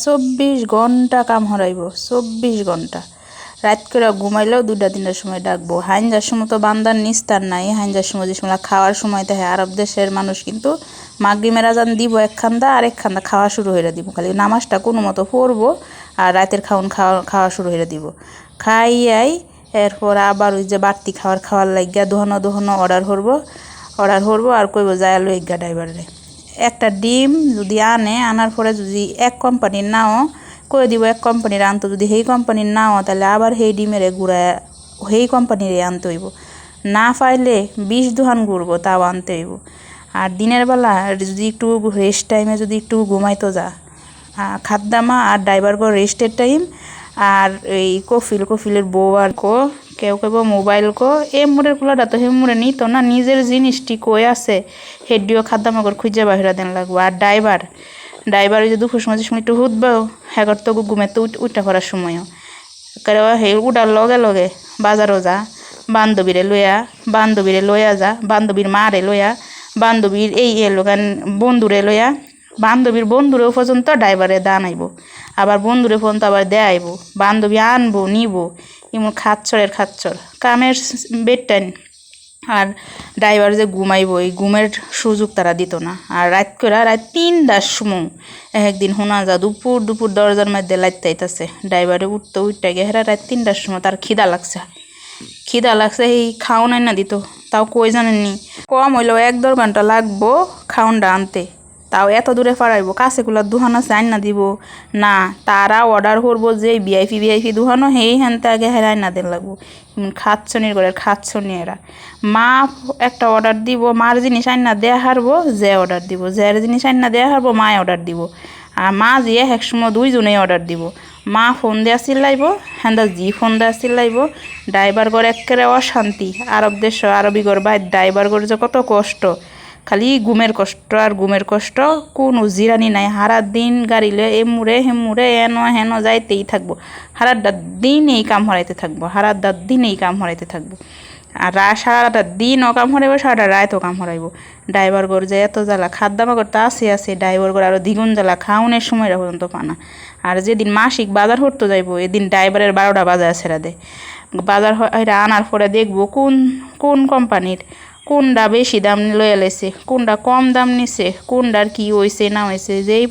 24 ঘন্টা কাম হরাইব, 24 ঘন্টা। রাত করে ঘুমাইলেও 2টা-3টার সময় ডাকবো। হাইনজার সময় তো বান্দার নিস্তার নাই। হাইনজার সময় যে সময় খাওয়ার সময় দেখে আরব দেশের মানুষ কিন্তু মাগরিবের আজান দিব একখান্দা আর একখান্দা খাওয়া শুরু হয়ে দিব। খালি নামাজটা কোনো মতো পড়বো আর রাতের খাওয়া শুরু হয়ে দিব। খাইয়াই এরপর আবার ওই যে বাড়তি খাওয়ার লাগিয়া দোহানো অর্ডার করবো আর কইব যায় লইগা ড্রাইভারে। একটা ডিম যদি আনার পরে যদি এক কোম্পানির নাও কয়ে দিব এক কোম্পানির আনতো, যদি সেই কোম্পানির নাও তাহলে আবার সেই ডিমের ঘুরায় সেই কোম্পানির আনতে হইব। না পাইলে 20 দোকান ঘুরবো তাও আনতে হইব। আর দিনের বেলা যদি একটু রেস্ট টাইমে যদি একটু ঘুমাইতো যা খাদ্দামা আর ড্রাইভার গো রেস্টের টাইম আর এই কফিলের বউ আর কেউ মোবাইল এ মুড়ের খোলাটা তো হে মুড়ে নিত না, নিজের জিনিসটি কই আছে হেডিও খাদ্দামাগর খুঁজে বাহিরা দেন লাগবো। আর ড্রাইভার ওই যে দুপুর সময় একটু হুদবাও হ্যাঁ তো ঘুমে তো উঠা করার সময়ও হে উডার লগে বাজারও যা, বান্ধবীরে লইয়া যা, বান্ধবীর মারে লইয়া, বান্ধবীর এই লোকান বন্ধুরে লইয়া, বান্ধবীর বন্ধুরেও পর্যন্ত ড্রাইভারে দান আইব, আবার বন্ধুরে পর্যন্ত আবার দেয়াইব, বান্ধবী আনবো নিব, এমন খাচ্ছরের কামের বেডটাইন। আর ড্রাইভার যে ঘুমাইব এই ঘুমের সুযোগ তারা দিত না। আর রাত 3টার সময় একদিন শোনা যা দুপুর দরজার মধ্যে লাইতে আইতাছে ড্রাইভারে উঠতে গেহরা রাত 3টার সময় তার খিদা লাগছে এই খাওন আইনা দিত। তাও কই জানেননি কম হইলেও 1-1.5 ঘন্টা লাগবো খাওনটা আনতে, তাও এত দূরে পাড়াইবো কাছেগুলার দুহান আছে আইনা দিব না, তারা অর্ডার করবো যে ভিআইপি দুহানো হেই হ্যানতে আগে হেরাই না দেন লাগবো। খাচ্ছনির ঘরের খাচ্ছনি এরা। মা একটা অর্ডার দিব, মার জিনিস আইনা দেয়া হারবো যে অর্ডার দিব, যার জিনিস আইনা দেয়া হারবো মায় অর্ডার দিব। আর মা যে একসময় 2জনেই অর্ডার দিব। মা ফোন দেয়া চিল্লাইব, হ্যান্দা জি ফোন দেয়া চিল্লাইব। ড্রাইভার ঘর একেবারে অশান্তি। আরবি ঘর বাইর ড্রাইভার ঘর যে কত কষ্ট, খালি ঘুমের কষ্ট কোনো জিরানি নাই। হারা দিন গাড়ি লয়ে এ মুড়ে হেন যাইতেই থাকবো। হারাটা দিন এই কাম হরাইতে থাকবো। আর সারাটা দিনও কাম হরাইব, সারাটা রাতও কাম হরাইব। ড্রাইভার ঘর যে এত জ্বালা, খাদ্দামা করতে আছে ড্রাইভার ঘর আরও দ্বিগুণ জ্বালা, খাওনের সময়টা পর্যন্ত পানা। আর যেদিন মাসিক বাজার করতে যাইবো এদিন ড্রাইভারের 12টা বাজার ছেড়া দেয়। বাজার আনার পরে দেখবো কোন কোম্পানির কোনটা বেশি দাম লয়ে লেছে, কোনটা কম দাম নিছে, কোনটার কি হয়েছে না হয়েছে। যেই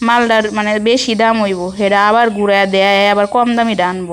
মালটার মানে বেশি দাম হইব সেটা আবার ঘুরায় দেয় আবার কম দামিটা আনবো।